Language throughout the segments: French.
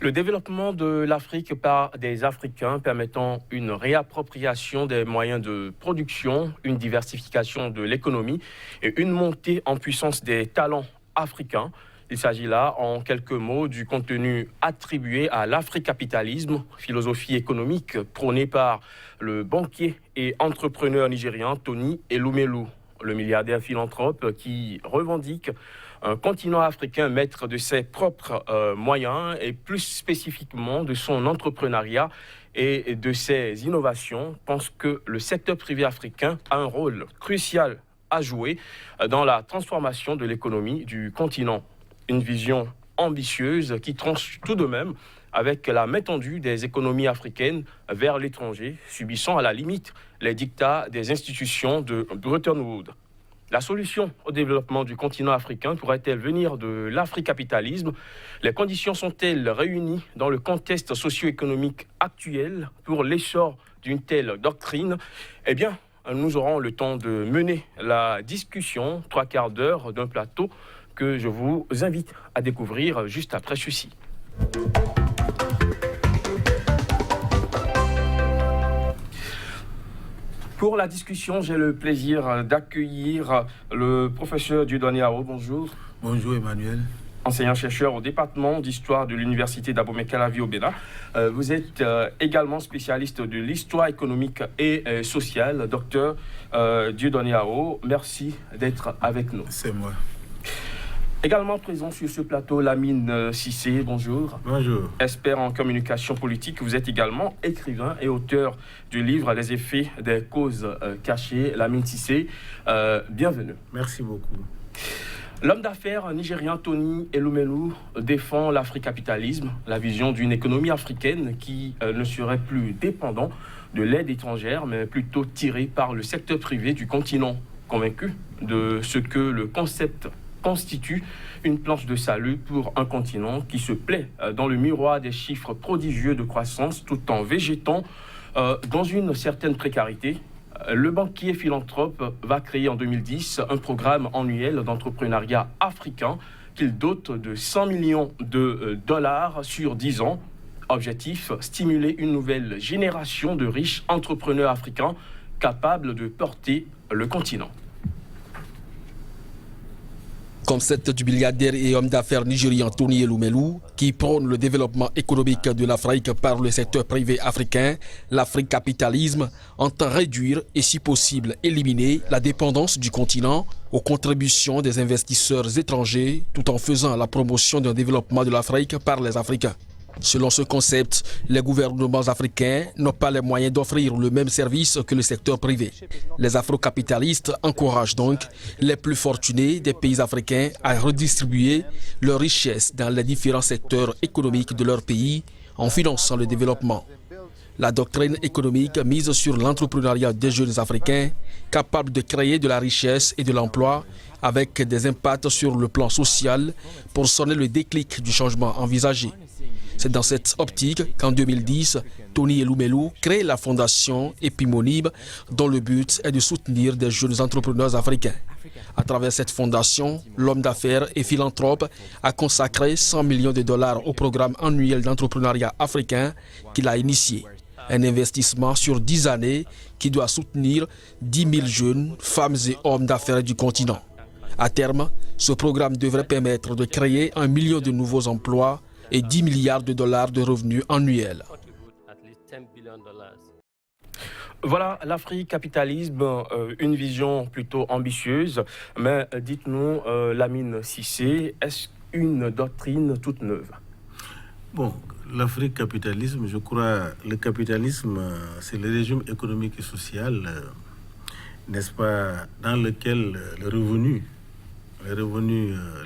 Le développement de l'Afrique par des Africains permettant une réappropriation des moyens de production, une diversification de l'économie et une montée en puissance des talents africains. Il s'agit là, en quelques mots, du contenu attribué à l'africapitalisme, philosophie économique prônée par le banquier et entrepreneur nigérian Tony Elumelu, le milliardaire philanthrope qui revendique un continent africain maître de ses propres moyens et plus spécifiquement de son entrepreneuriat et de ses innovations, pense que le secteur privé africain a un rôle crucial à jouer dans la transformation de l'économie du continent. Une vision ambitieuse qui tranche tout de même avec la main tendue des économies africaines vers l'étranger, subissant à la limite les dictats des institutions de Bretton Woods. La solution au développement du continent africain pourrait-elle venir de l'africapitalisme? Les conditions sont-elles réunies dans le contexte socio-économique actuel pour l'essor d'une telle doctrine? Eh bien, nous aurons le temps de mener la discussion, 3/4 d'heure d'un plateau que je vous invite à découvrir juste après ceci. Pour la discussion, j'ai le plaisir d'accueillir le professeur Dieudonné Ao. Bonjour. Bonjour Emmanuel. Enseignant-chercheur au département d'histoire de l'université d'Abomey-Calavi au Bénin. Vous êtes également spécialiste de l'histoire économique et sociale. Docteur Dieudonné Ao, merci d'être avec nous. C'est moi. Également présent sur ce plateau, Lamine Cissé, bonjour. Bonjour. Expert en communication politique, vous êtes également écrivain et auteur du livre Les effets des causes cachées. Lamine Cissé, bienvenue. Merci beaucoup. L'homme d'affaires nigérian Tony Elumelu défend l'africapitalisme, la vision d'une économie africaine qui ne serait plus dépendant de l'aide étrangère, mais plutôt tirée par le secteur privé du continent, convaincu de ce que le concept constitue une planche de salut pour un continent qui se plaît dans le miroir des chiffres prodigieux de croissance tout en végétant dans une certaine précarité. Le banquier philanthrope va créer en 2010 un programme annuel d'entrepreneuriat africain qu'il dote de 100 millions de dollars sur 10 ans. Objectif, stimuler une nouvelle génération de riches entrepreneurs africains capables de porter le continent. Concept du milliardaire et homme d'affaires nigérian Tony Elumelu, qui prône le développement économique de l'Afrique par le secteur privé africain, l'africapitalisme entend réduire et si possible éliminer la dépendance du continent aux contributions des investisseurs étrangers tout en faisant la promotion d'un développement de l'Afrique par les Africains. Selon ce concept, les gouvernements africains n'ont pas les moyens d'offrir le même service que le secteur privé. Les afrocapitalistes encouragent donc les plus fortunés des pays africains à redistribuer leurs richesses dans les différents secteurs économiques de leur pays en finançant le développement. La doctrine économique mise sur l'entrepreneuriat des jeunes Africains, capables de créer de la richesse et de l'emploi avec des impacts sur le plan social pour sonner le déclic du changement envisagé. C'est dans cette optique qu'en 2010, Tony Elumelu crée la fondation Epimonib dont le but est de soutenir des jeunes entrepreneurs africains. À travers cette fondation, l'homme d'affaires et philanthrope a consacré 100 millions de dollars au programme annuel d'entrepreneuriat africain qu'il a initié. Un investissement sur 10 années qui doit soutenir 10 000 jeunes, femmes et hommes d'affaires du continent. À terme, ce programme devrait permettre de créer 1 million de nouveaux emplois et 10 milliards de dollars de revenus annuels. Voilà l'africapitalisme, une vision plutôt ambitieuse. Mais dites-nous, Lamine Cissé, est-ce une doctrine toute neuve? Bon, l'africapitalisme, je crois, le capitalisme, c'est le régime économique et social, n'est-ce pas, dans lequel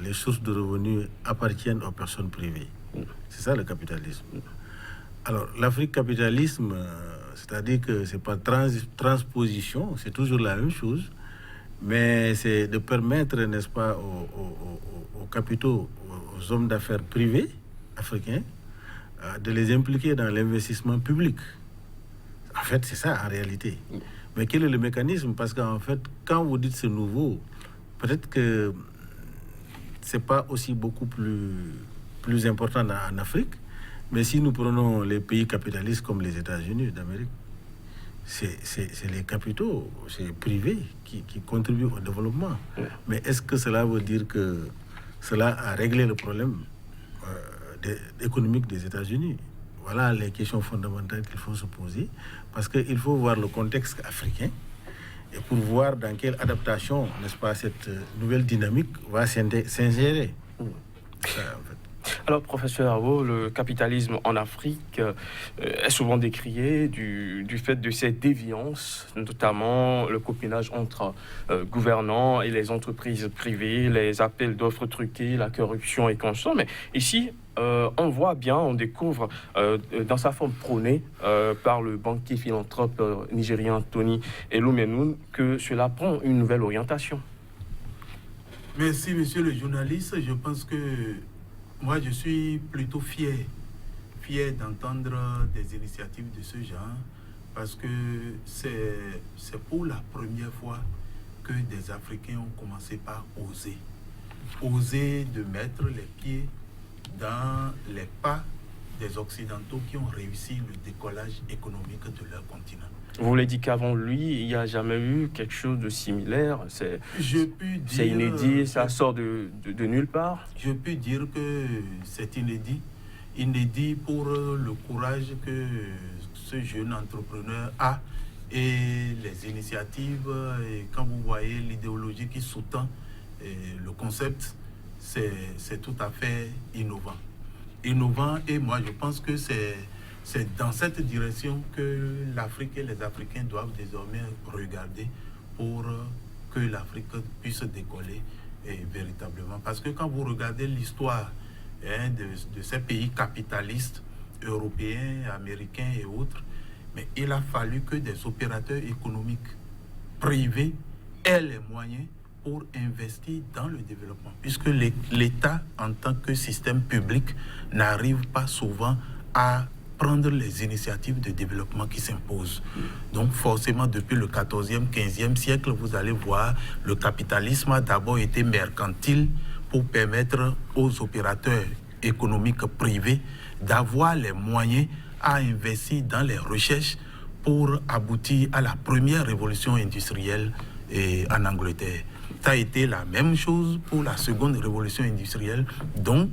les sources de revenus appartiennent aux personnes privées. C'est ça le capitalisme. Alors, l'africapitalisme, c'est-à-dire que c'est pas transposition, c'est toujours la même chose, mais c'est de permettre, n'est-ce pas, aux capitaux, aux hommes d'affaires privés africains, de les impliquer dans l'investissement public. En fait, c'est ça en réalité. Mais quel est le mécanisme? Parce qu'en fait, quand vous dites c'est nouveau, peut-être que c'est pas aussi beaucoup plus important en Afrique, Mais si nous prenons les pays capitalistes comme les États-Unis d'Amérique, c'est les capitaux, c'est privés qui contribuent au développement. Mais est-ce que cela veut dire que cela a réglé le problème économique des États-Unis? Voilà les questions fondamentales qu'il faut se poser, parce qu'il faut voir le contexte africain et pour voir dans quelle adaptation, n'est-ce pas, cette nouvelle dynamique va s'ingérer. Ça, en fait. Alors, professeur Arwo, le capitalisme en Afrique est souvent décrié du fait de ses déviances, notamment le copinage entre gouvernants et les entreprises privées, les appels d'offres truqués, la corruption et consorts. Mais ici, on voit bien, on découvre dans sa forme prônée par le banquier philanthrope nigérien Tony Elumelu que cela prend une nouvelle orientation. Merci, monsieur le journaliste. Je pense que moi, je suis plutôt fier d'entendre des initiatives de ce genre, parce que c'est pour la première fois que des Africains ont commencé par oser de mettre les pieds dans les pas des Occidentaux qui ont réussi le décollage économique de leur continent. Vous voulez dire qu'avant lui, il n'y a jamais eu quelque chose de similaire? C'est inédit, ça sort de nulle part? Je peux dire que c'est inédit pour le courage que ce jeune entrepreneur a et les initiatives. Et quand vous voyez l'idéologie qui sous-tend le concept, c'est tout à fait innovant. Et moi je pense que c'est dans cette direction que l'Afrique et les Africains doivent désormais regarder pour que l'Afrique puisse décoller véritablement. Parce que quand vous regardez l'histoire de ces pays capitalistes, européens, américains et autres, mais il a fallu que des opérateurs économiques privés aient les moyens pour investir dans le développement. Puisque l'État, en tant que système public, n'arrive pas souvent à prendre les initiatives de développement qui s'imposent. Donc forcément, depuis le 14e, 15e siècle, vous allez voir, le capitalisme a d'abord été mercantile pour permettre aux opérateurs économiques privés d'avoir les moyens à investir dans les recherches pour aboutir à la première révolution industrielle en Angleterre. Ça a été la même chose pour la seconde révolution industrielle, dont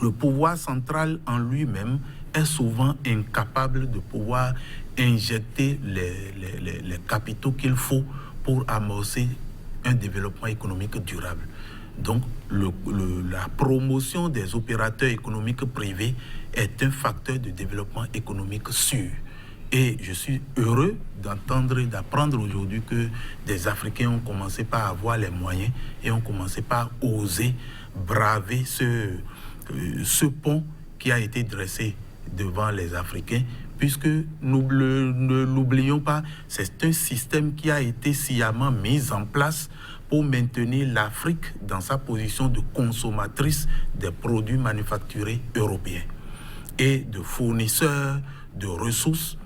le pouvoir central en lui-même est souvent incapable de pouvoir injecter les capitaux qu'il faut pour amorcer un développement économique durable. Donc, la promotion des opérateurs économiques privés est un facteur de développement économique sûr. Et je suis heureux d'entendre et d'apprendre aujourd'hui que des Africains ont commencé par avoir les moyens et ont commencé par oser braver ce pont qui a été dressé devant les Africains, puisque ne l'oublions pas, c'est un système qui a été sciemment mis en place pour maintenir l'Afrique dans sa position de consommatrice des produits manufacturés européens et de fournisseur de ressources,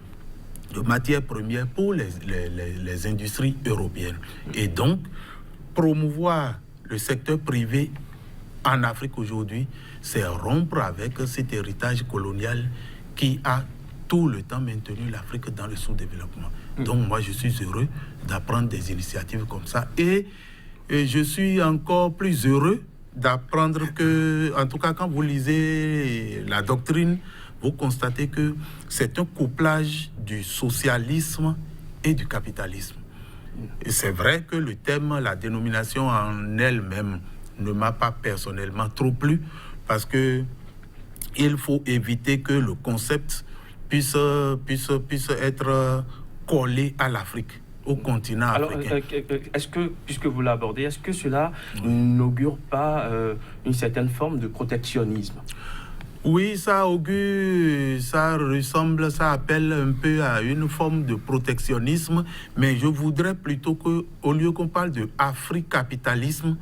de matières premières pour les industries européennes. Et donc, promouvoir le secteur privé en Afrique aujourd'hui, c'est rompre avec cet héritage colonial qui a tout le temps maintenu l'Afrique dans le sous-développement. Donc moi, je suis heureux d'apprendre des initiatives comme ça. Et je suis encore plus heureux d'apprendre que, en tout cas, quand vous lisez la doctrine, vous constatez que c'est un couplage du socialisme et du capitalisme. Et c'est vrai que le thème, la dénomination en elle-même, ne m'a pas personnellement trop plu, parce que il faut éviter que le concept puisse être collé à l'Afrique, au continent africain. Alors, est-ce que, puisque vous l'abordez, est-ce que cela n'augure pas une certaine forme de protectionnisme? Oui, ça augure, ça ressemble, ça appelle un peu à une forme de protectionnisme, mais je voudrais plutôt qu'au lieu qu'on parle de africapitalisme,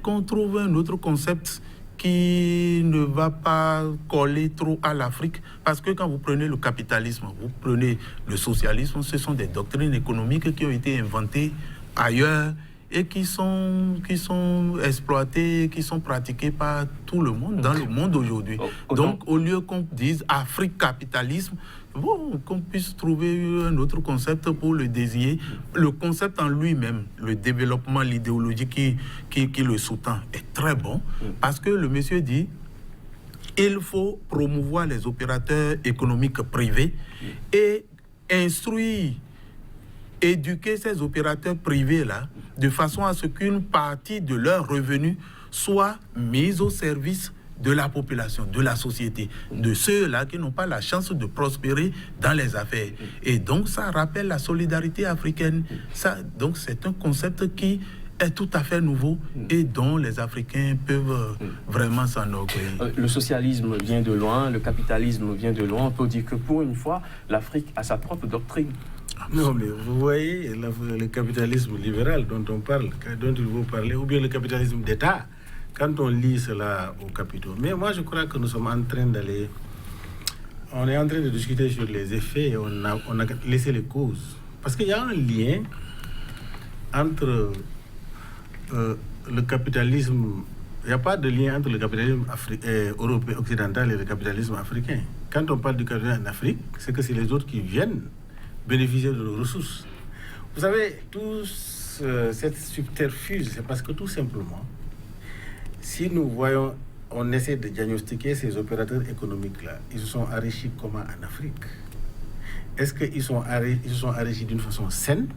qu'on trouve un autre concept qui ne va pas coller trop à l'Afrique. Parce que quand vous prenez le capitalisme, vous prenez le socialisme, ce sont des doctrines économiques qui ont été inventées ailleurs et qui sont exploités, qui sont pratiqués par tout le monde, dans le monde aujourd'hui. Donc, au lieu qu'on dise Afrique capitalisme, bon, qu'on puisse trouver un autre concept pour le désigner. Le concept en lui-même, le développement, l'idéologie qui le sous-tend est très bon, parce que le monsieur dit il faut promouvoir les opérateurs économiques privés et instruire, éduquer ces opérateurs privés-là de façon à ce qu'une partie de leurs revenus soit mise au service de la population, de la société, de ceux-là qui n'ont pas la chance de prospérer dans les affaires. Et donc, ça rappelle la solidarité africaine. Donc, c'est un concept qui est tout à fait nouveau et dont les Africains peuvent vraiment s'enorgueillir. Le socialisme vient de loin, le capitalisme vient de loin. On peut dire que pour une fois, l'Afrique a sa propre doctrine. Non, mais vous voyez, le capitalisme libéral dont on parle, dont il faut parler, ou bien le capitalisme d'État, quand on lit cela au Capitole. Mais moi, je crois que nous sommes en train d'aller... On est en train de discuter sur les effets et on a laissé les causes. Parce qu'il y a un lien entre le capitalisme... Il n'y a pas de lien entre le capitalisme européen, occidental et le capitalisme africain. Quand on parle du capitalisme en Afrique, c'est que c'est les autres qui viennent bénéficier de nos ressources. Vous savez, tout cette subterfuge, c'est parce que tout simplement, si nous voyons, on essaie de diagnostiquer ces opérateurs économiques-là, ils se sont enrichis comment en Afrique? Est-ce qu'ils se sont enrichis d'une façon saine,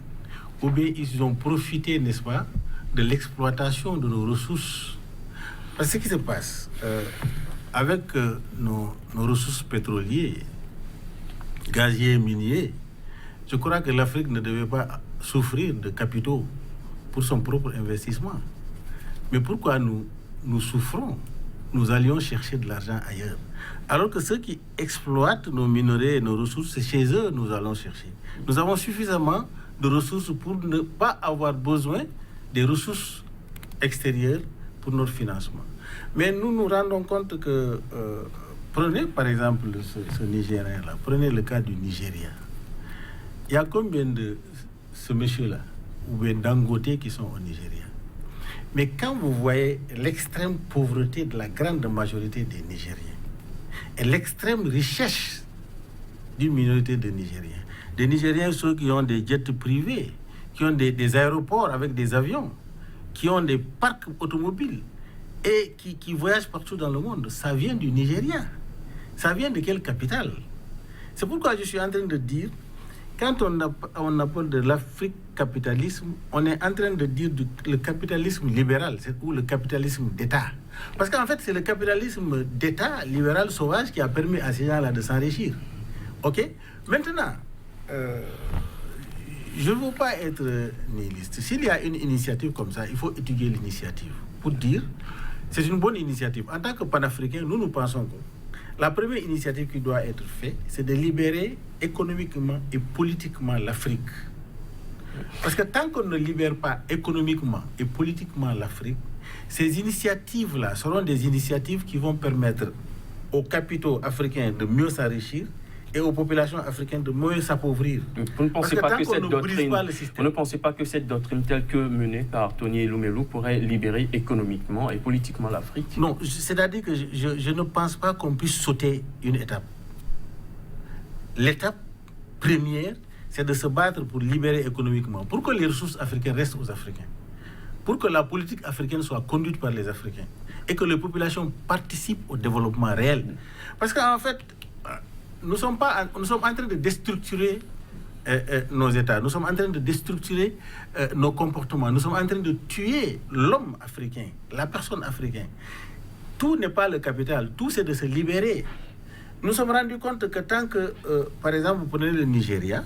ou bien ils ont profité, n'est-ce pas, de l'exploitation de nos ressources? Parce que ce qui se passe avec nos ressources pétrolières, gaziers, miniers, je crois que l'Afrique ne devait pas souffrir de capitaux pour son propre investissement. Mais pourquoi nous souffrons? Nous allions chercher de l'argent ailleurs. Alors que ceux qui exploitent nos minerais et nos ressources, c'est chez eux que nous allons chercher. Nous avons suffisamment de ressources pour ne pas avoir besoin des ressources extérieures pour notre financement. Mais nous nous rendons compte que, prenez par exemple ce Nigérien-là, prenez le cas du Nigeria. Il y a combien de ce monsieur-là, ou bien Dangote qui sont au Nigeria? Mais quand vous voyez l'extrême pauvreté de la grande majorité des Nigériens et l'extrême richesse d'une minorité de Nigériens, des Nigériens, ceux qui ont des jets privés, qui ont des aéroports avec des avions, qui ont des parcs automobiles et qui voyagent partout dans le monde, ça vient du Nigeria. Ça vient de quelle capitale? C'est pourquoi je suis en train de dire, quand on appelle de l'Afrique capitalisme, on est en train de dire le capitalisme libéral, ou le capitalisme d'État. Parce qu'en fait, c'est le capitalisme d'État libéral sauvage qui a permis à ces gens-là de s'enrichir. OK? Maintenant, je ne veux pas être nihiliste. S'il y a une initiative comme ça, il faut étudier l'initiative pour dire c'est une bonne initiative. En tant que panafricains, nous pensons que la première initiative qui doit être faite, c'est de libérer économiquement et politiquement l'Afrique. Parce que tant qu'on ne libère pas économiquement et politiquement l'Afrique, ces initiatives-là seront des initiatives qui vont permettre aux capitaux africains de mieux s'enrichir et aux populations africaines de mieux s'appauvrir. Vous ne pensez pas que cette doctrine telle que menée par Tony Elumelu pourrait libérer économiquement et politiquement l'Afrique? Non, c'est-à-dire que je ne pense pas qu'on puisse sauter une étape. L'étape première, c'est de se battre pour libérer économiquement, pour que les ressources africaines restent aux Africains, pour que la politique africaine soit conduite par les Africains et que les populations participent au développement réel. Parce qu'en fait, nous sommes en train de déstructurer nos États, nous sommes en train de déstructurer nos comportements, nous sommes en train de tuer l'homme africain, la personne africaine. Tout n'est pas le capital, tout c'est de se libérer. Nous nous sommes rendus compte que tant que, par exemple, vous prenez le Nigeria,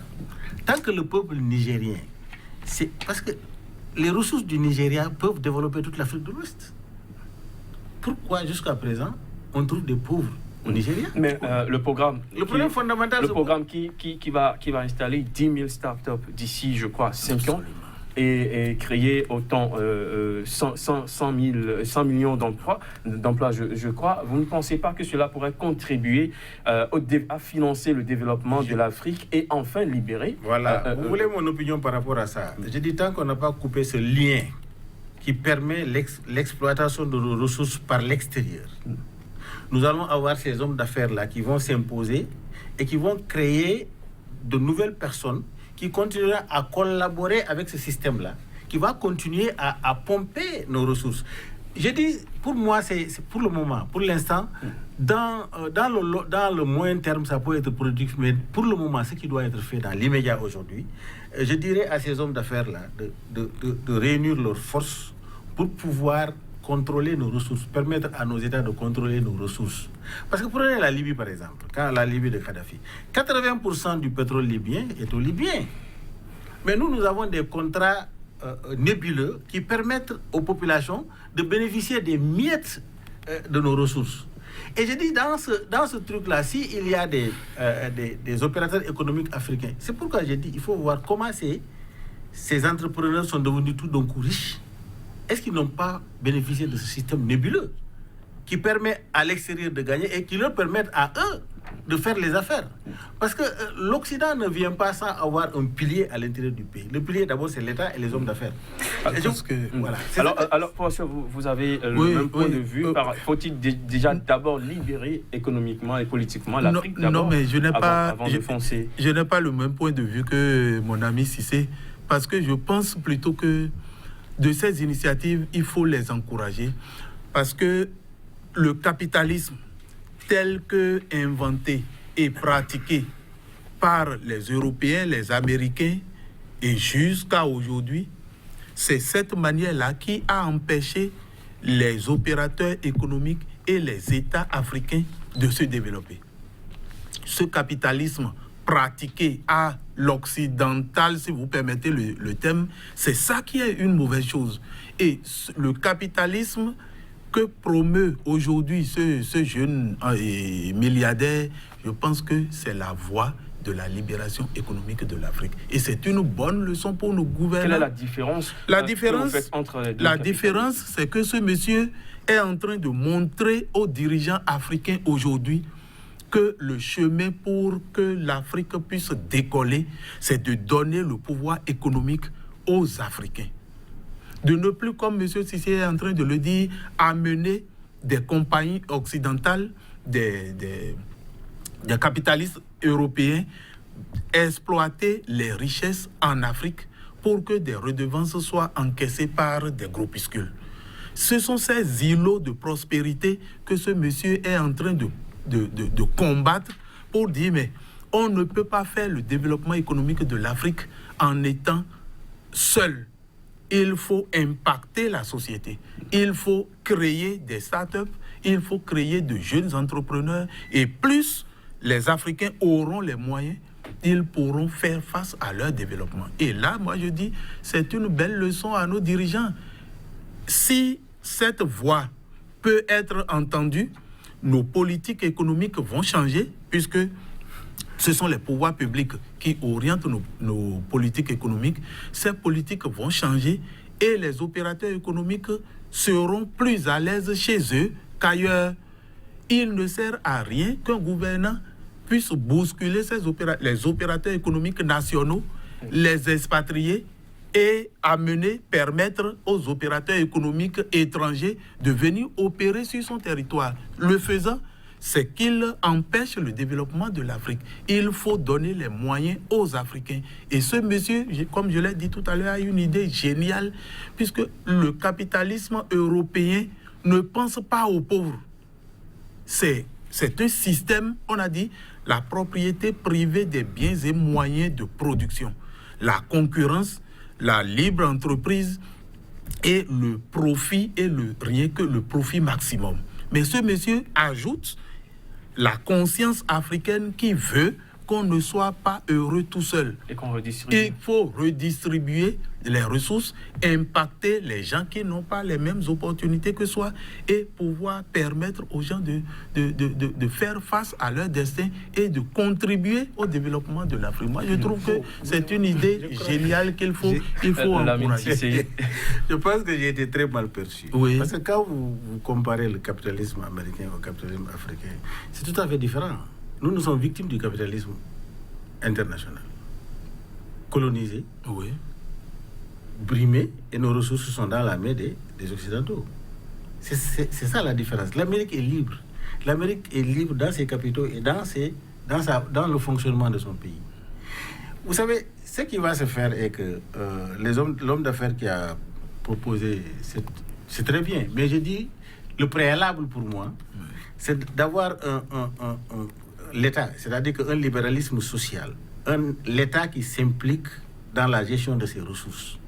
tant que le peuple nigérien, c'est parce que les ressources du Nigeria peuvent développer toute l'Afrique de l'Ouest. Pourquoi jusqu'à présent on trouve des pauvres au Nigeria? Mais le programme fondamental, le programme qui va installer 10 000 startups d'ici, je crois, 5 ans, et créer autant 100 millions d'emplois, je crois. Vous ne pensez pas que cela pourrait contribuer à financer le développement de l'Afrique et enfin libérer? Voilà. Vous voulez mon opinion par rapport à ça? Je dis, tant qu'on n'a pas coupé ce lien qui permet l'exploitation de nos ressources par l'extérieur, nous allons avoir ces hommes d'affaires-là qui vont s'imposer et qui vont créer de nouvelles personnes qui continueront à collaborer avec ce système-là, qui va continuer à pomper nos ressources. Je dis, pour moi, c'est pour le moment, pour l'instant, dans le moyen terme, ça peut être productif, mais pour le moment, ce qui doit être fait dans l'immédiat aujourd'hui, je dirais à ces hommes d'affaires-là de réunir leurs forces pour pouvoir contrôler nos ressources, permettre à nos États de contrôler nos ressources. Parce que prenez la Libye, par exemple, quand la Libye de Kadhafi, 80% du pétrole libyen est aux Libyens. Mais nous avons des contrats nébuleux qui permettent aux populations de bénéficier des miettes de nos ressources. Et je dis, dans ce truc-là, s'il y a des opérateurs économiques africains, c'est pourquoi j'ai dit, il faut voir comment ces entrepreneurs sont devenus tout d'un coup riches. Est-ce qu'ils n'ont pas bénéficié de ce système nébuleux qui permet à l'extérieur de gagner et qui leur permet à eux de faire les affaires? Parce que l'Occident ne vient pas sans avoir un pilier à l'intérieur du pays. Le pilier, d'abord, c'est l'État et les hommes d'affaires. Voilà. Alors, professeur, vous avez le même point de vue. Faut-il déjà d'abord libérer économiquement et politiquement l'Afrique Non, mais je n'ai avant de foncer. Je n'ai pas le même point de vue que mon ami Cissé, parce que je pense plutôt que de ces initiatives, il faut les encourager, parce que le capitalisme tel que inventé et pratiqué par les Européens, les Américains et jusqu'à aujourd'hui, c'est cette manière-là qui a empêché les opérateurs économiques et les États africains de se développer. Ce capitalisme pratiqué à l'occidental, si vous permettez le terme, c'est ça qui est une mauvaise chose. Et le capitalisme que promeut aujourd'hui ce jeune milliardaire, je pense que c'est la voie de la libération économique de l'Afrique. Et c'est une bonne leçon pour nos gouvernants. Quelle est la différence entre les deux? La différence, c'est que ce monsieur est en train de montrer aux dirigeants africains aujourd'hui que le chemin pour que l'Afrique puisse décoller, c'est de donner le pouvoir économique aux Africains. De ne plus, comme M. Cissé est en train de le dire, amener des compagnies occidentales, des capitalistes européens, exploiter les richesses en Afrique pour que des redevances soient encaissées par des groupuscules. Ce sont ces îlots de prospérité que ce monsieur est en train de combattre pour dire, mais on ne peut pas faire le développement économique de l'Afrique en étant seul. Il faut impacter la société. Il faut créer des startups, il faut créer de jeunes entrepreneurs. Et plus les Africains auront les moyens, ils pourront faire face à leur développement. Et là, moi je dis, c'est une belle leçon à nos dirigeants. Si cette voie peut être entendue, nos politiques économiques vont changer, puisque ce sont les pouvoirs publics qui orientent nos politiques économiques. Ces politiques vont changer et les opérateurs économiques seront plus à l'aise chez eux qu'ailleurs. Il ne sert à rien qu'un gouvernant puisse bousculer les opérateurs économiques nationaux, les expatrier et permettre aux opérateurs économiques étrangers de venir opérer sur son territoire. Le faisant, c'est qu'il empêche le développement de l'Afrique. Il faut donner les moyens aux Africains. Et ce monsieur, comme je l'ai dit tout à l'heure, a une idée géniale, puisque le capitalisme européen ne pense pas aux pauvres. C'est un système, on a dit, la propriété privée des biens et moyens de production, la concurrence, la libre entreprise et le profit et rien que le profit maximum. Mais ce monsieur ajoute la conscience africaine qui veut qu'on ne soit pas heureux tout seul. Et qu'on redistribue. Il faut redistribuer les ressources, impacter les gens qui n'ont pas les mêmes opportunités que soi et pouvoir permettre aux gens de faire face à leur destin et de contribuer au développement de l'Afrique. Moi, je trouve que c'est une idée géniale qu'il faut encourager. Je pense que j'ai été très mal perçu. Oui. Parce que quand vous comparez le capitalisme américain au capitalisme africain, c'est tout à fait différent. Nous sommes victimes du capitalisme international. Colonisé, Oui. brimé, et nos ressources sont dans la main des Occidentaux. C'est ça la différence. L'Amérique est libre. L'Amérique est libre dans ses capitaux et dans le fonctionnement de son pays. Vous savez, ce qui va se faire est que l'homme d'affaires qui a proposé, c'est très bien. Mais je dis, le préalable pour moi, c'est d'avoir l'État, c'est-à-dire qu'un libéralisme social, l'État qui s'implique dans la gestion de ses ressources,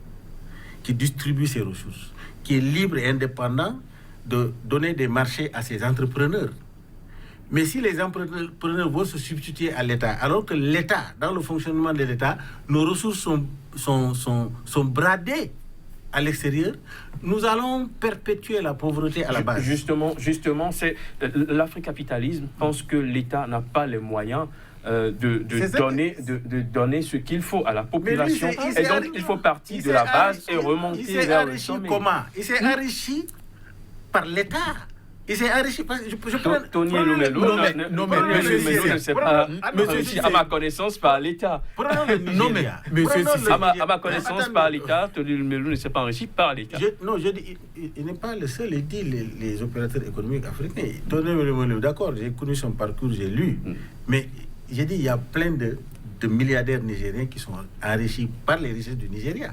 qui distribue ses ressources, qui est libre et indépendant de donner des marchés à ses entrepreneurs. Mais si les entrepreneurs vont se substituer à l'État, alors que l'État, dans le fonctionnement de l'État, nos ressources sont bradées à l'extérieur, nous allons perpétuer la pauvreté à la base. Justement, c'est l'Afrique capitalisme pense que l'État n'a pas les moyens de donner ce qu'il faut à la population. Et donc, il faut partir de la base et remonter vers le sommet. Comment? Il s'est enrichi par l'État. Il s'est enrichi par... Tony Lumelou ne sait pas, à ma connaissance, par l'État. À ma connaissance, par l'État, Tony Lumelou ne s'est pas enrichi par l'État. Non, je dis, il n'est pas le seul, il dit les opérateurs économiques africains. Tony Lumelou, d'accord, j'ai connu son parcours, j'ai lu, mais j'ai dit, il y a plein de milliardaires nigériens qui sont enrichis par les richesses du Nigeria.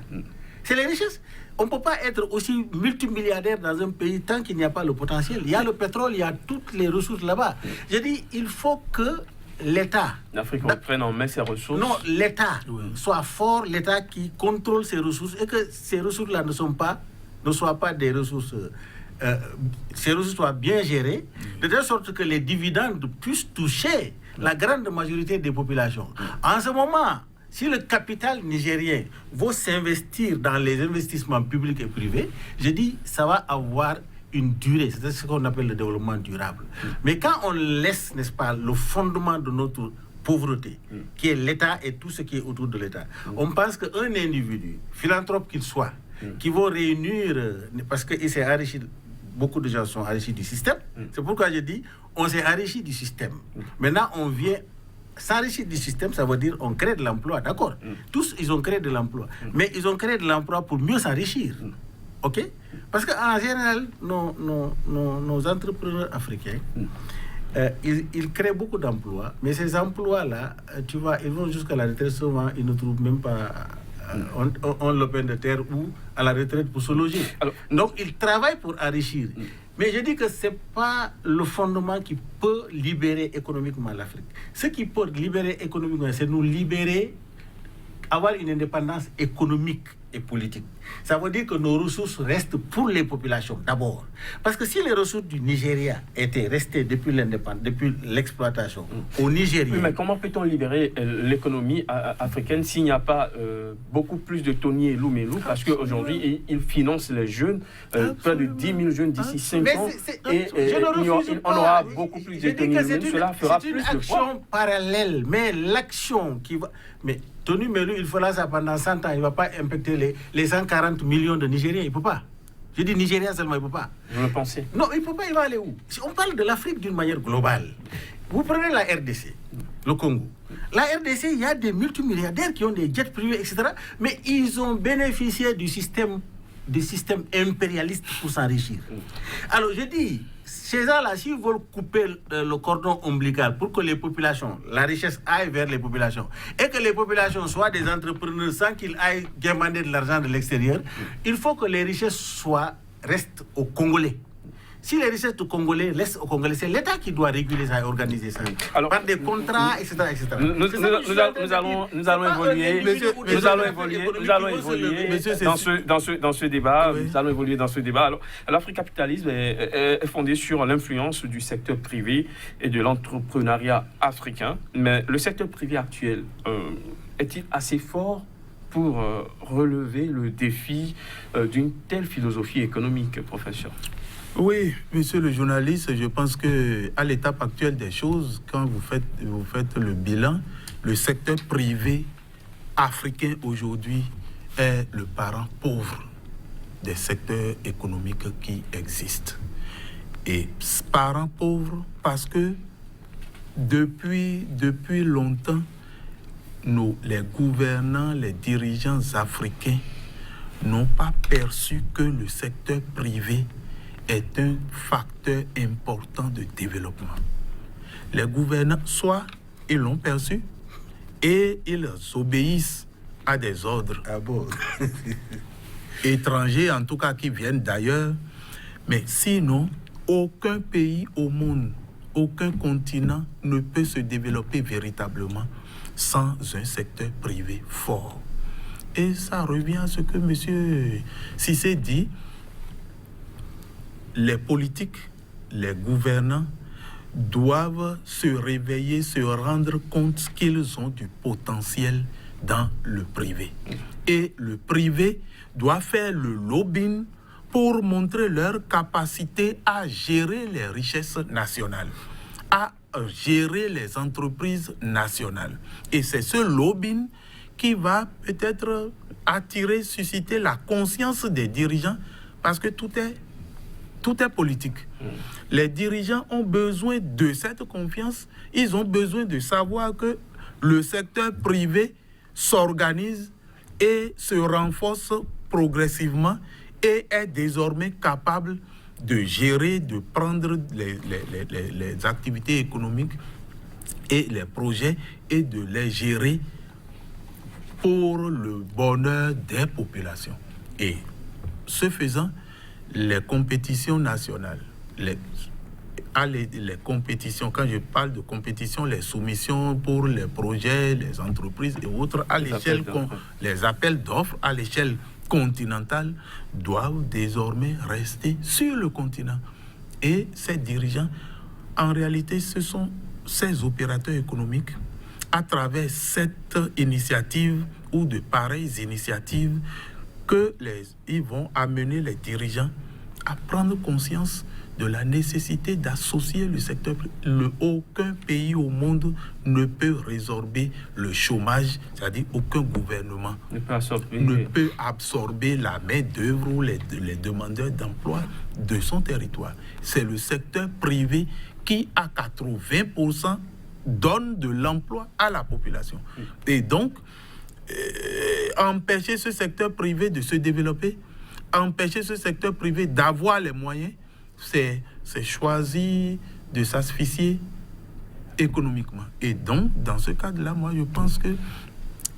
C'est les richesses. On ne peut pas être aussi multimilliardaire dans un pays tant qu'il n'y a pas le potentiel. Il y a le pétrole, il y a toutes les ressources là-bas. J'ai dit, il faut que l'État... L'Afrique reprenne en main ses ressources. Non, l'État soit fort, l'État qui contrôle ses ressources et que ces ressources-là ne soient pas des ressources... ces ressources soient bien gérées, de telle sorte que les dividendes puissent toucher la grande majorité des populations. En ce moment... Si le capital nigérien va s'investir dans les investissements publics et privés, je dis, ça va avoir une durée. C'est ce qu'on appelle le développement durable. Mais quand on laisse, n'est-ce pas, le fondement de notre pauvreté, qui est l'État et tout ce qui est autour de l'État, on pense qu'un individu, philanthrope qu'il soit, qui va réunir, parce qu'il s'est enrichi, beaucoup de gens sont enrichis du système, c'est pourquoi je dis, on s'est enrichi du système. Maintenant, on vient... S'enrichir du système, ça veut dire on crée de l'emploi, d'accord. Tous, ils ont créé de l'emploi. Mais ils ont créé de l'emploi pour mieux s'enrichir. OK? Parce qu'en général, nos entrepreneurs africains, ils créent beaucoup d'emplois. Mais ces emplois-là, tu vois, ils vont jusqu'à la retraite. Souvent, ils ne trouvent même pas... on le peine de terre ou à la retraite pour se loger. Alors, donc, ils travaillent pour enrichir. Mais je dis que ce n'est pas le fondement qui peut libérer économiquement l'Afrique. Ce qui peut libérer économiquement, c'est nous libérer, avoir une indépendance économique et politique. Ça veut dire que nos ressources restent pour les populations d'abord. Parce que si les ressources du Nigeria étaient restées depuis l'exploitation au Nigeria... Oui, mais comment peut-on libérer l'économie africaine s'il n'y a pas beaucoup plus de Tony Lumelou? Parce qu'aujourd'hui, il finance les jeunes, près de 10 000 jeunes d'ici 5 ans. Et on aura beaucoup plus de Tony Lumelou. Cela fera plus de poids. C'est une action parallèle, mais l'action qui va... Mais Tony Lumelou, il fera ça pendant 100 ans. Il ne va pas impacter les 140 millions de Nigériens. Il ne peut pas. Je dis Nigériens seulement, il ne peut pas. Vous le pensez? Non, il ne peut pas. Il va aller où? Si on parle de l'Afrique d'une manière globale, vous prenez la RDC, le Congo. La RDC, il y a des multimilliardaires qui ont des jets privés, etc. Mais ils ont bénéficié du système impérialiste pour s'enrichir. Alors, je dis... Ces gens-là, s'ils veulent couper le cordon ombilical pour que les populations, la richesse aille vers les populations, et que les populations soient des entrepreneurs sans qu'ils aillent demander de l'argent de l'extérieur, il faut que les richesses restent aux Congolais. Si les richesses du Congolais laissent aux Congolais, c'est l'État qui doit réguler ça et organiser ça. Alors, par des contrats, etc. Nous allons évoluer dans ce débat. Oui. Nous allons évoluer dans ce débat. Alors, l'africapitalisme est fondé sur l'influence du secteur privé et de l'entrepreneuriat africain. Mais le secteur privé actuel est-il assez fort pour relever le défi d'une telle philosophie économique, professeur? Oui, monsieur le journaliste, je pense qu'à l'étape actuelle des choses, quand vous faites le bilan, le secteur privé africain aujourd'hui est le parent pauvre des secteurs économiques qui existent. Et parent pauvre parce que depuis longtemps, les gouvernants, les dirigeants africains n'ont pas perçu que le secteur privé est un facteur important de développement. Les gouvernants, soit ils l'ont perçu et ils obéissent à des ordres étrangers, en tout cas qui viennent d'ailleurs, mais sinon, aucun pays au monde, aucun continent ne peut se développer véritablement sans un secteur privé fort. Et ça revient à ce que M. Cissé dit. Les politiques, les gouvernants doivent se réveiller, se rendre compte qu'ils ont du potentiel dans le privé. Et le privé doit faire le lobbying pour montrer leur capacité à gérer les richesses nationales, à gérer les entreprises nationales. Et c'est ce lobbying qui va peut-être attirer, susciter la conscience des dirigeants, parce que tout est politique. Les dirigeants ont besoin de cette confiance. Ils ont besoin de savoir que le secteur privé s'organise et se renforce progressivement et est désormais capable de gérer, de prendre les activités économiques et les projets et de les gérer pour le bonheur des populations. Et ce faisant, les compétitions nationales, les compétitions, quand je parle de compétition, les soumissions pour les projets, les entreprises et autres, les appels d'offres à l'échelle continentale doivent désormais rester sur le continent. Et ces dirigeants, en réalité, ce sont ces opérateurs économiques, à travers cette initiative ou de pareilles initiatives, ils vont amener les dirigeants à prendre conscience de la nécessité d'associer le secteur privé. Aucun pays au monde ne peut résorber le chômage, c'est-à-dire aucun gouvernement ne peut absorber la main-d'œuvre ou les demandeurs d'emploi de son territoire. C'est le secteur privé qui, à 80%, donne de l'emploi à la population. Et donc, empêcher ce secteur privé de se développer, empêcher ce secteur privé d'avoir les moyens, c'est choisir de s'asphyxier économiquement. Et donc, dans ce cadre-là, moi, je pense que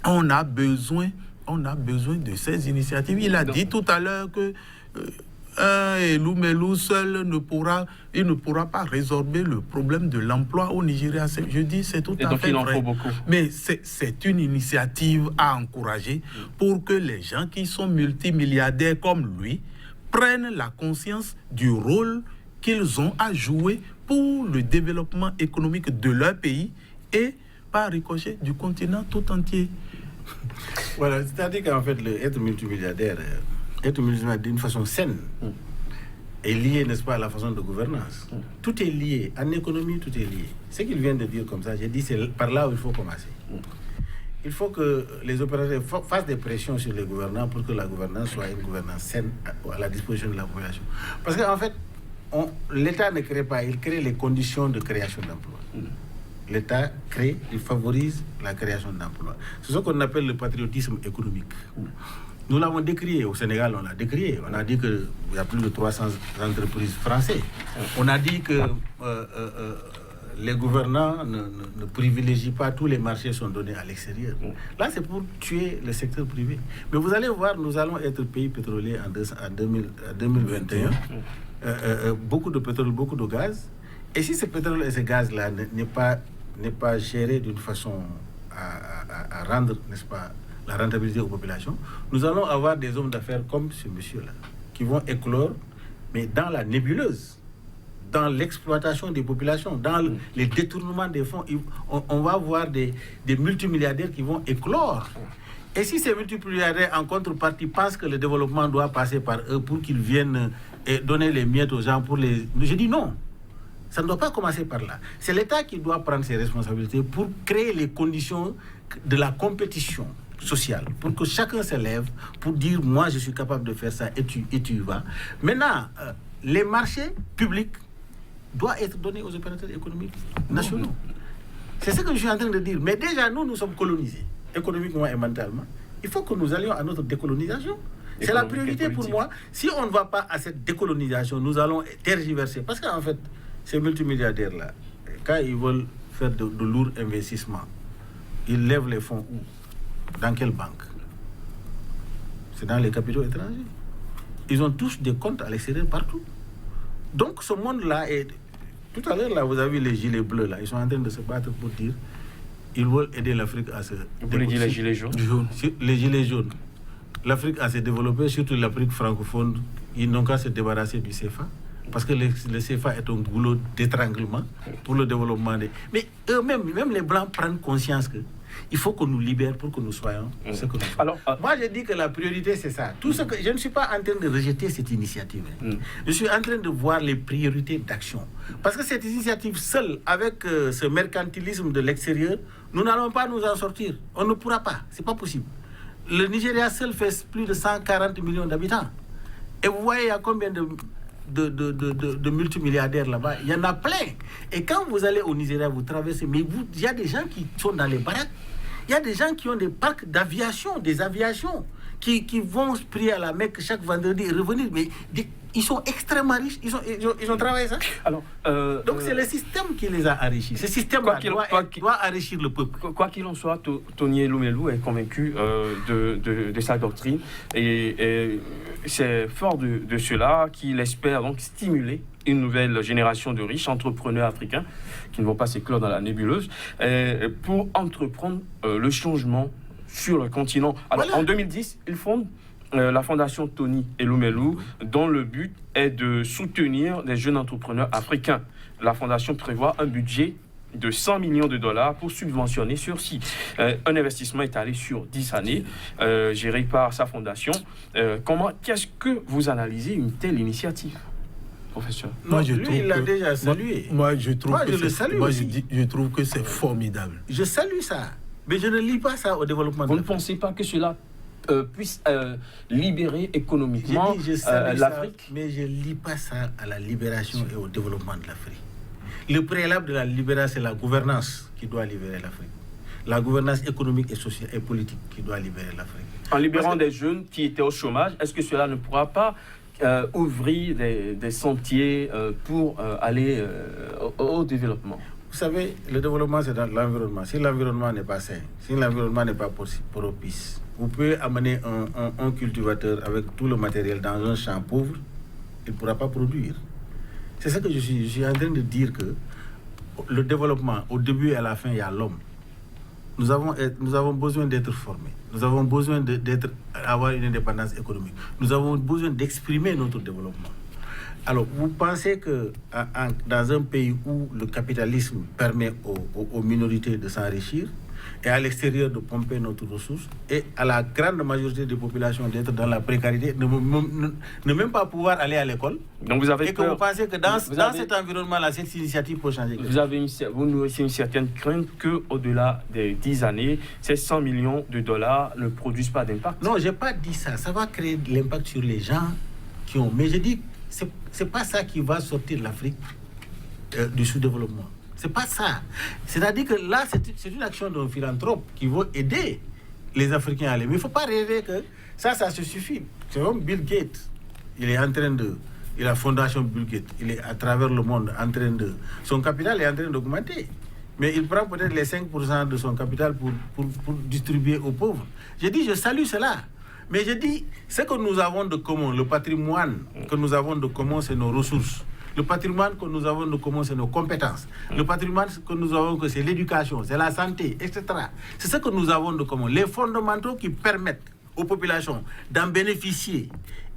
on a besoin de ces initiatives. Il a dit tout à l'heure que Lumelou seul ne pourra pas résorber le problème de l'emploi au Nigeria. Je dis c'est tout à fait vrai. Mais c'est une initiative à encourager pour que les gens qui sont multimilliardaires comme lui prennent la conscience du rôle qu'ils ont à jouer pour le développement économique de leur pays et par ricochet du continent tout entier. Voilà, c'est-à-dire qu'en fait, être multimilliardaire d'une façon saine est lié, n'est-ce pas, à la façon de gouvernance. Tout est lié. En économie, tout est lié. Ce qu'il vient de dire comme ça, j'ai dit, c'est par là où il faut commencer. Il faut que les opérateurs fassent des pressions sur les gouvernants pour que la gouvernance soit une gouvernance saine à la disposition de la population. Parce qu'en fait, l'État ne crée pas, il crée les conditions de création d'emplois. L'État crée, il favorise la création d'emplois. C'est ce qu'on appelle le patriotisme économique. Nous l'avons décrié, au Sénégal on l'a décrié. On a dit qu'il y a plus de 300 entreprises françaises. On a dit que les gouvernants ne privilégient pas, tous les marchés sont donnés à l'extérieur. Là, c'est pour tuer le secteur privé. Mais vous allez voir, nous allons être pays pétrolier en 2021. beaucoup de pétrole, beaucoup de gaz. Et si ce pétrole et ce gaz-là n'est pas géré d'une façon à rendre, n'est-ce pas, la rentabilité aux populations, nous allons avoir des hommes d'affaires comme ce monsieur-là, qui vont éclore, mais dans la nébuleuse, dans l'exploitation des populations, dans les détournements des fonds. On va voir des multimilliardaires qui vont éclore. Et si ces multimilliardaires, en contrepartie, pensent que le développement doit passer par eux pour qu'ils viennent et donner les miettes aux gens pour les... Je dis non. Ça ne doit pas commencer par là. C'est l'État qui doit prendre ses responsabilités pour créer les conditions de la compétition sociale, pour que chacun se lève, pour dire, moi, je suis capable de faire ça, et tu y vas. Maintenant, les marchés publics doivent être donnés aux opérateurs économiques nationaux. C'est ce que je suis en train de dire. Mais déjà, nous sommes colonisés, économiquement et mentalement. Il faut que nous allions à notre décolonisation. C'est la priorité pour moi. Si on ne va pas à cette décolonisation, nous allons tergiverser. Parce qu'en fait, ces multimilliardaires-là, quand ils veulent faire de lourds investissements, ils lèvent les fonds où? Dans quelle banque? C'est dans les capitaux étrangers. Ils ont tous des comptes à l'extérieur partout. Donc ce monde-là est... Tout à l'heure, là, vous avez vu les gilets bleus, là, ils sont en train de se battre pour dire ils veulent aider l'Afrique à se développer. Vous voulez dire les gilets jaunes? Les gilets jaunes. L'Afrique à se développer, surtout l'Afrique francophone, ils n'ont qu'à se débarrasser du CFA. Parce que le CFA est un goulot d'étranglement pour le développement des... Mais eux-mêmes, même les Blancs prennent conscience que il faut qu'on nous libère pour que nous soyons ce que nous sommes. Alors, moi, je dis que la priorité, c'est ça. Tout ce que, je ne suis pas en train de rejeter cette initiative. Je suis en train de voir les priorités d'action. Parce que cette initiative seule, avec ce mercantilisme de l'extérieur, nous n'allons pas nous en sortir. On ne pourra pas. Ce n'est pas possible. Le Nigeria seul fait plus de 140 millions d'habitants. Et vous voyez, il y a combien de multimilliardaires là-bas? Il y en a plein. Et quand vous allez au Nigeria, vous traversez, mais il y a des gens qui sont dans les baraques. Il y a des gens qui ont des parcs d'aviation, des aviations, qui vont prier à la Mecque chaque vendredi et revenir. Mais ils sont extrêmement riches. Ils ont travaillé ça. Alors, donc c'est le système qui les a enrichis. Ce système-là doit enrichir le peuple. Quoi qu'il en soit, Tony Lumelou est convaincu de sa doctrine. Et c'est fort de cela qu'il espère donc stimuler une nouvelle génération de riches entrepreneurs africains qui ne vont pas s'éclore dans la nébuleuse pour entreprendre le changement sur le continent. Alors, voilà. En 2010, il fonde la fondation Tony Lumelou, dont le but est de soutenir des jeunes entrepreneurs africains. La fondation prévoit un budget de 100 millions de dollars pour subventionner sur-ci. Un investissement étalé sur 10 années, géré par sa fondation. Qu'est-ce que vous analysez une telle initiative, professeur? Moi, il l'a déjà salué. Moi, je trouve que c'est formidable. Je salue ça. Mais je ne lis pas ça au développement. Vous ne pensez pas que cela puisse libérer économiquement l'Afrique? Mais je ne lis pas ça à la libération et au développement de l'Afrique. Le préalable de la libération, c'est la gouvernance qui doit libérer l'Afrique. La gouvernance économique et sociale et politique qui doit libérer l'Afrique. En libérant des jeunes qui étaient au chômage, est-ce que cela ne pourra pas ouvrir des sentiers pour aller au développement? Vous savez, le développement, c'est dans l'environnement. Si l'environnement n'est pas sain, si l'environnement n'est pas propice, vous pouvez amener un cultivateur avec tout le matériel dans un champ pauvre, il ne pourra pas produire. C'est ça que je suis en train de dire, que le développement, au début et à la fin, il y a l'homme. Nous avons besoin d'être formés. Nous avons besoin d'avoir une indépendance économique. Nous avons besoin d'exprimer notre développement. Alors, vous pensez que dans un pays où le capitalisme permet aux minorités de s'enrichir et à l'extérieur de pomper notre ressource et à la grande majorité des populations d'être dans la précarité, ne même pas pouvoir aller à l'école, donc vous avez vous pensez que dans cet environnement-là, cette initiative peut changer? Vous nourrissez une certaine crainte qu'au-delà des 10 années, ces 100 millions de dollars ne produisent pas d'impact? Non, je n'ai pas dit ça. Ça va créer de l'impact sur les gens qui ont... Mais je dis c'est pas ça qui va sortir l'Afrique du sous-développement. C'est pas ça. C'est-à-dire que là, c'est une action d'un philanthrope qui veut aider les Africains à aller. Mais il ne faut pas rêver que ça se suffit. C'est comme Bill Gates. Il est en train de... La fondation Bill Gates, il est à travers le monde en train de... Son capital est en train d'augmenter. Mais il prend peut-être les 5% de son capital pour distribuer aux pauvres. J'ai dit, je salue cela. Mais je dis, ce que nous avons de commun, le patrimoine que nous avons de commun, c'est nos ressources. Le patrimoine que nous avons de commun, c'est nos compétences. Le patrimoine que nous avons, c'est l'éducation, c'est la santé, etc. C'est ce que nous avons de commun. Les fondamentaux qui permettent aux populations d'en bénéficier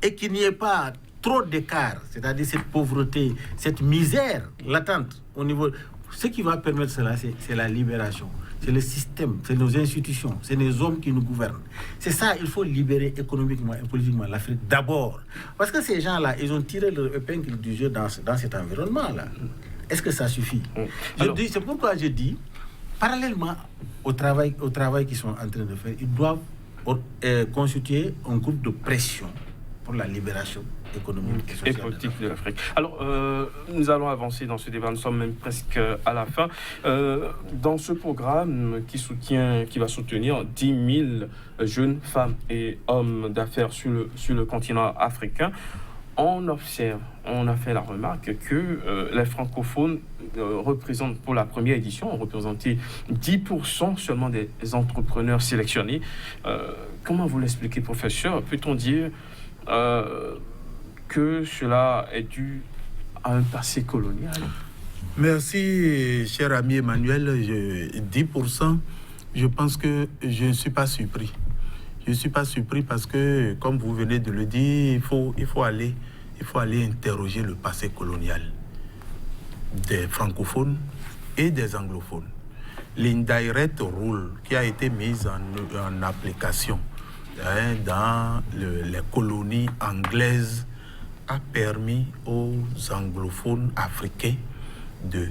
et qu'il n'y ait pas trop d'écart, c'est-à-dire cette pauvreté, cette misère latente au niveau... Ce qui va permettre cela, c'est la libération. C'est le système, c'est nos institutions, c'est les hommes qui nous gouvernent. C'est ça, il faut libérer économiquement et politiquement l'Afrique d'abord. Parce que ces gens-là, ils ont tiré leur épingle du jeu dans cet environnement-là. Est-ce que ça suffit? C'est pourquoi je dis, parallèlement au travail qu'ils sont en train de faire, ils doivent constituer un groupe de pression pour la libération économique et politique de l'Afrique. Alors, nous allons avancer dans ce débat, nous sommes même presque à la fin. Dans ce programme qui va soutenir 10 000 jeunes femmes et hommes d'affaires sur le continent africain, on observe, on a fait la remarque que les francophones représentent, pour la première édition, ont représenté 10% seulement des entrepreneurs sélectionnés. Comment vous l'expliquez, professeur? Peut-on dire que cela est dû à un passé colonial? Merci, cher ami Emmanuel. 10%, je pense que je ne suis pas surpris. Je ne suis pas surpris parce que, comme vous venez de le dire, il faut aller interroger le passé colonial des francophones et des anglophones. L'Indirect Rule qui a été mise en application dans les colonies anglaises a permis aux anglophones africains de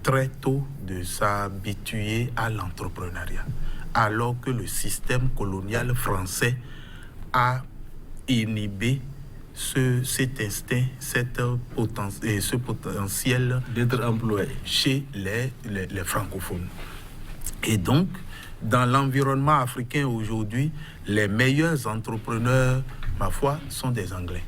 très tôt de s'habituer à l'entrepreneuriat, alors que le système colonial français a inhibé cet instinct, ce potentiel d'être employé chez les francophones. Et donc, dans l'environnement africain aujourd'hui, les meilleurs entrepreneurs, ma foi, sont des Anglais.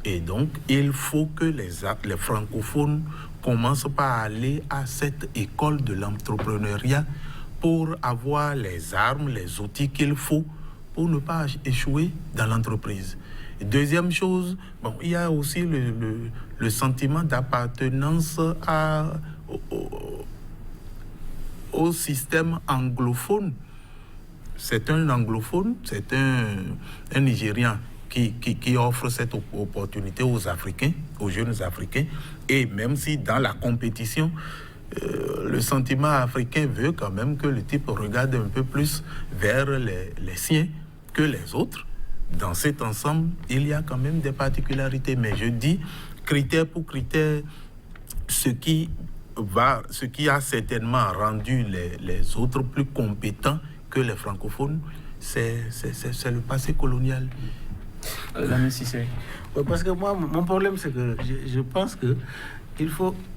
Et donc, il faut que les francophones commencent par aller à cette école de l'entrepreneuriat pour avoir les armes, les outils qu'il faut pour ne pas échouer dans l'entreprise. Et deuxième chose, il y a aussi le sentiment d'appartenance au système anglophone. C'est un anglophone, c'est un Nigérian qui offre cette opportunité aux Africains, aux jeunes Africains. Et même si dans la compétition, le sentiment africain veut quand même que le type regarde un peu plus vers les siens que les autres. Dans cet ensemble, il y a quand même des particularités. Mais je dis, critère pour critère, ce qui a certainement rendu les autres plus compétents que les francophones, c'est le passé colonial. Parce que moi, mon problème, c'est que je pense que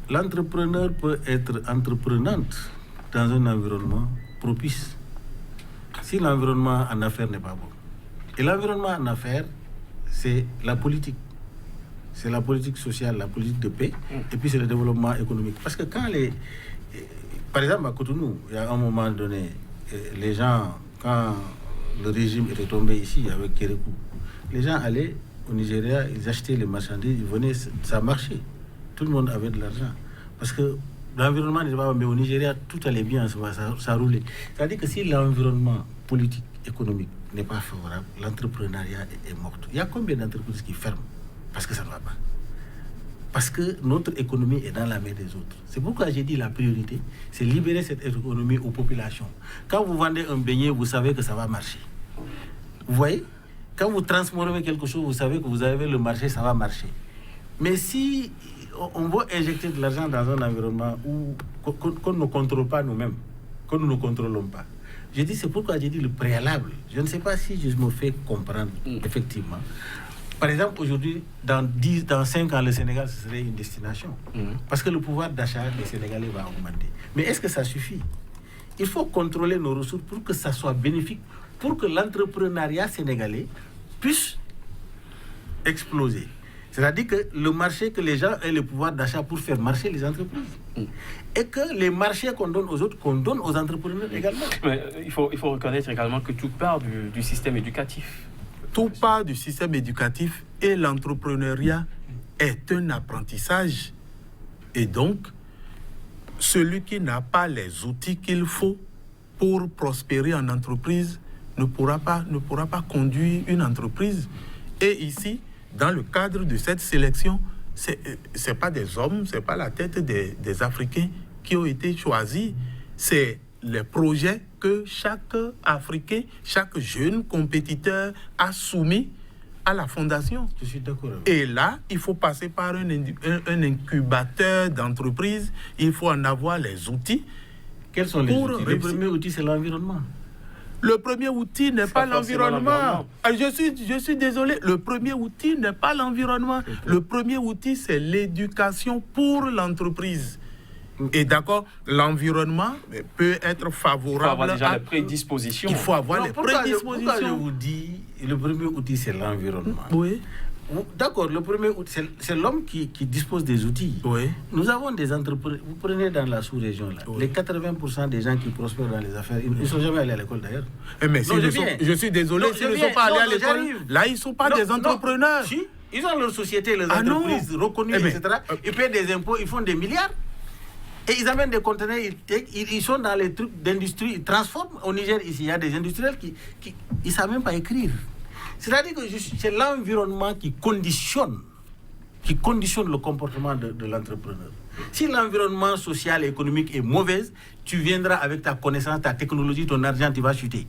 l'entrepreneur peut être entreprenante dans un environnement propice, si l'environnement en affaires n'est pas bon. Et l'environnement en affaires, c'est la politique. C'est la politique sociale, la politique de paix, et puis c'est le développement économique. Parce que par exemple à Cotonou, il y a un moment donné, les gens, quand le régime était tombé ici avec Kérékou, les gens allaient au Nigeria, ils achetaient les marchandises, ils venaient, ça marchait. Tout le monde avait de l'argent. Parce que l'environnement n'était pas bon, mais au Nigeria, tout allait bien, ça roulait. C'est-à-dire que si l'environnement politique, économique n'est pas favorable, l'entrepreneuriat est mort. Il y a combien d'entreprises qui ferment parce que ça ne va pas? Parce que notre économie est dans la main des autres. C'est pourquoi j'ai dit la priorité, c'est libérer cette économie aux populations. Quand vous vendez un beignet, vous savez que ça va marcher. Vous voyez? Quand vous transformez quelque chose, vous savez que vous avez le marché, ça va marcher. Mais si on veut injecter de l'argent dans un environnement qu'on ne contrôle pas nous-mêmes, que nous ne contrôlons pas, je dis, c'est pourquoi j'ai dit le préalable. Je ne sais pas si je me fais comprendre effectivement. Par exemple, aujourd'hui, dans 5 ans, le Sénégal, ce serait une destination. Parce que le pouvoir d'achat des Sénégalais va augmenter. Mais est-ce que ça suffit? Il faut contrôler nos ressources pour que ça soit bénéfique, pour que l'entrepreneuriat sénégalais puisse exploser. C'est-à-dire que le marché, que les gens aient le pouvoir d'achat pour faire marcher les entreprises. Et que les marchés qu'on donne aux autres, qu'on donne aux entrepreneurs également. Mais il faut reconnaître également que tout part du système éducatif. Tout part du système éducatif et l'entrepreneuriat est un apprentissage. Et donc, celui qui n'a pas les outils qu'il faut pour prospérer en entreprise ne pourra pas conduire une entreprise. Et ici, dans le cadre de cette sélection, c'est pas des hommes, c'est pas la tête des Africains qui ont été choisis, c'est les projets que chaque Africain, chaque jeune compétiteur a soumis à la fondation. Je suis d'accord. Et là, il faut passer par un incubateur d'entreprise, il faut en avoir les outils. Quels sont les outils? Le premier outil, c'est l'environnement. Le premier outil n'est pas l'environnement. Je suis désolé, le premier outil n'est pas l'environnement. Le premier outil, c'est l'éducation pour l'entreprise. Et d'accord, l'environnement peut être favorable. Il faut avoir déjà les prédispositions. Il faut avoir les prédispositions. Pourquoi je vous dis, le premier outil, c'est l'environnement. Oui. D'accord, le premier outil, c'est l'homme qui dispose des outils. Oui. Nous avons des entreprises. Vous prenez dans la sous-région, là, les 80% des gens qui prospèrent dans les affaires, ils ne sont jamais allés à l'école d'ailleurs. Mais je suis désolé, s'ils ne sont pas allés à l'école, là, ils ne sont pas des entrepreneurs. Si, ils ont leur société, les entreprises reconnues, etc. Ils paient des impôts, ils font des milliards. Et ils amènent des conteneurs, ils sont dans les trucs d'industrie, ils transforment. Au Niger, ici, il y a des industriels qui ne savent même pas écrire. C'est-à-dire que c'est l'environnement qui conditionne le comportement de l'entrepreneur. Si l'environnement social et économique est mauvais, tu viendras avec ta connaissance, ta technologie, ton argent, tu vas chuter.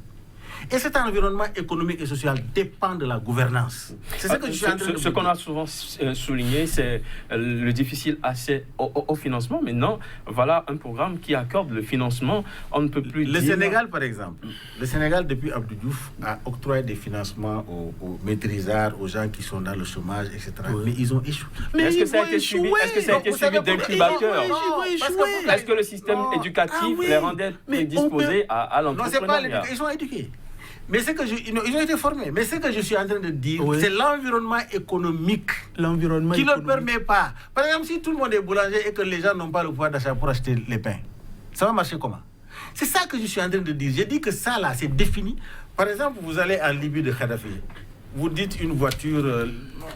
Et cet environnement économique et social dépend de la gouvernance. C'est ce que je suis en train de dire. Ce qu'on a souvent souligné, c'est le difficile accès au financement. Maintenant, voilà un programme qui accorde le financement. On ne peut plus Le Sénégal, par exemple. Le Sénégal, depuis Abdou Diouf, a octroyé des financements aux maîtrisards, aux gens qui sont dans le chômage, etc. Oui. Mais ils ont échoué. Mais est-ce que ça a été suivi d'incubateurs? Est-ce que le système éducatif les rendait prédisposés à l'entrepreneuriat? Non, c'est pas l'éducation. Ils sont éduqués. Mais ils ont été formés. Mais ce que je suis en train de dire, c'est l'environnement économique qui ne leur permet pas. Par exemple, si tout le monde est boulanger et que les gens n'ont pas le pouvoir d'achat pour acheter les pains, ça va marcher comment? C'est ça que je suis en train de dire. J'ai dit que ça, là, c'est défini. Par exemple, vous allez en Libye de Kadhafi. Vous dites une voiture,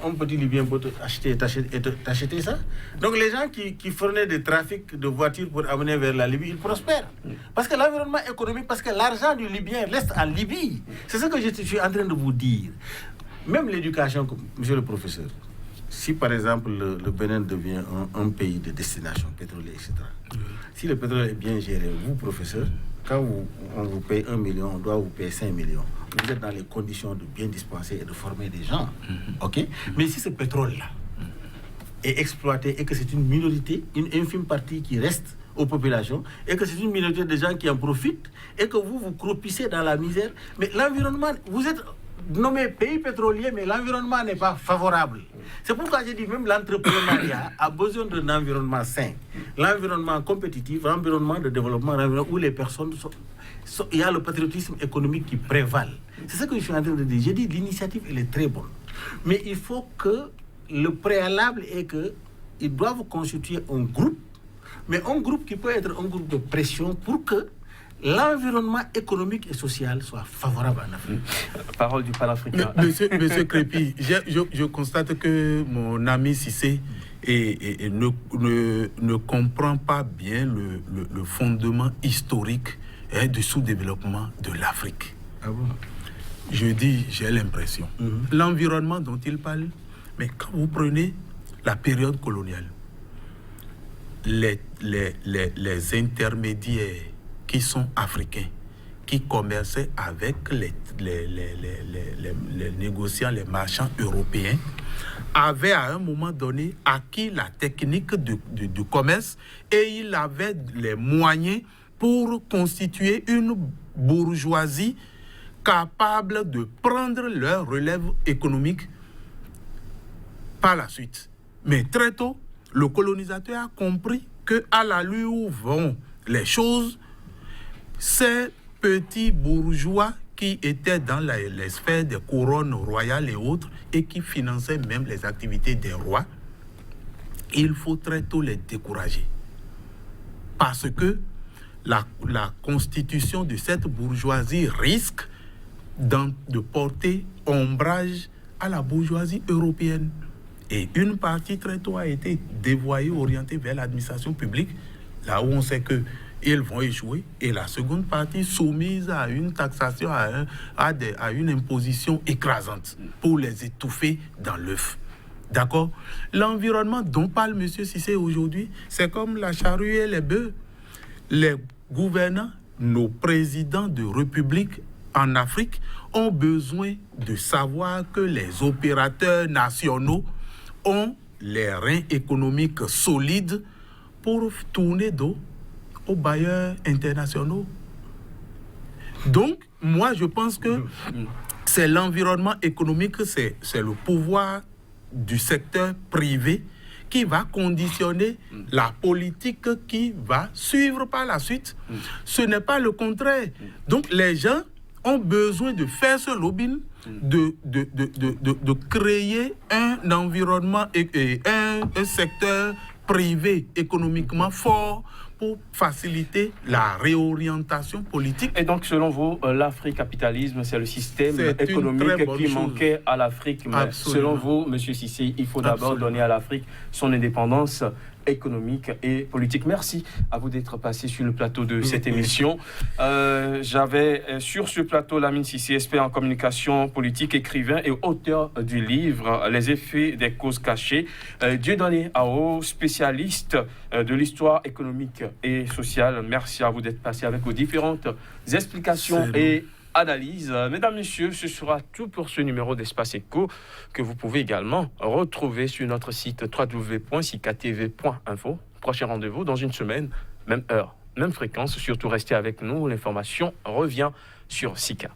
un petit Libyen peut t'acheter ça. Donc les gens qui fournaient des trafics de voitures pour amener vers la Libye, ils prospèrent. Parce que l'environnement économique, parce que l'argent du Libyen reste en Libye. C'est ce que je suis en train de vous dire. Même l'éducation, monsieur le professeur, si par exemple le Bénin devient un pays de destination pétrolière, etc., si le pétrole est bien géré, vous, professeur, quand on vous paye 1 million, on doit vous payer 5 millions. Vous êtes dans les conditions de bien dispenser et de former des gens. OK? Mais si ce pétrole-là est exploité et que c'est une minorité, une infime partie qui reste aux populations, et que c'est une minorité de gens qui en profitent, et que vous croupissez dans la misère, mais l'environnement, vous êtes nommé pays pétrolier, mais l'environnement n'est pas favorable. C'est pourquoi j'ai dit même l'entrepreneuriat a besoin d'un environnement sain, l'environnement compétitif, l'environnement de développement, où les personnes il y a le patriotisme économique qui prévale. C'est ce que je suis en train de dire. J'ai dit l'initiative, elle est très bonne. Mais il faut que le préalable est qu'ils doivent constituer un groupe, mais un groupe qui peut être un groupe de pression pour que l'environnement économique et social soit favorable en Afrique. Parole du panafricain. Monsieur Crépy, je constate que mon ami Cissé ne comprend pas bien le fondement historique du sous-développement de l'Afrique. Ah bon? J'ai l'impression. L'environnement dont il parle, mais quand vous prenez la période coloniale, les intermédiaires qui sont africains, qui commerçaient avec les négociants, les marchands européens, avaient à un moment donné acquis la technique du commerce et ils avaient les moyens pour constituer une bourgeoisie capable de prendre leur relève économique par la suite. Mais très tôt, le colonisateur a compris qu'à l'allure où vont les choses, ces petits bourgeois qui étaient dans les sphères des couronnes royales et autres et qui finançaient même les activités des rois, il faut très tôt les décourager. Parce que la constitution de cette bourgeoisie risque de porter ombrage à la bourgeoisie européenne. Et une partie très tôt a été dévoyée, orientée vers l'administration publique, là où on sait qu'ils vont échouer. Et la seconde partie soumise à une taxation, à une imposition écrasante pour les étouffer dans l'œuf. D'accord? L'environnement dont parle M. Cissé aujourd'hui, c'est comme la charrue et les bœufs. Les gouvernants, nos présidents de république en Afrique ont besoin de savoir que les opérateurs nationaux ont les reins économiques solides pour tourner dos aux bailleurs internationaux. Donc, moi, je pense que c'est l'environnement économique, c'est le pouvoir du secteur privé qui va conditionner la politique qui va suivre par la suite. Ce n'est pas le contraire. Donc, les gens ont besoin de faire ce lobbying, de créer un environnement et un secteur privé économiquement fort pour faciliter la réorientation politique. Et donc, selon vous, l'africapitalisme, c'est le système économique qui manquait à l'Afrique. Mais selon vous, M. Cissé, il faut d'abord donner à l'Afrique son indépendance économique et politique. Merci à vous d'être passé sur le plateau de cette émission. J'avais sur ce plateau Lamine Cissé, expert en communication politique, écrivain et auteur du livre Les effets des causes cachées. Dieudonné Ao, spécialiste de l'histoire économique et sociale. Merci à vous d'être passé avec vos différentes explications et analyse. Mesdames, Messieurs, ce sera tout pour ce numéro d'Espace Éco que vous pouvez également retrouver sur notre site www.sikatv.info. Prochain rendez-vous dans une semaine, même heure, même fréquence. Surtout restez avec nous, l'information revient sur Sika.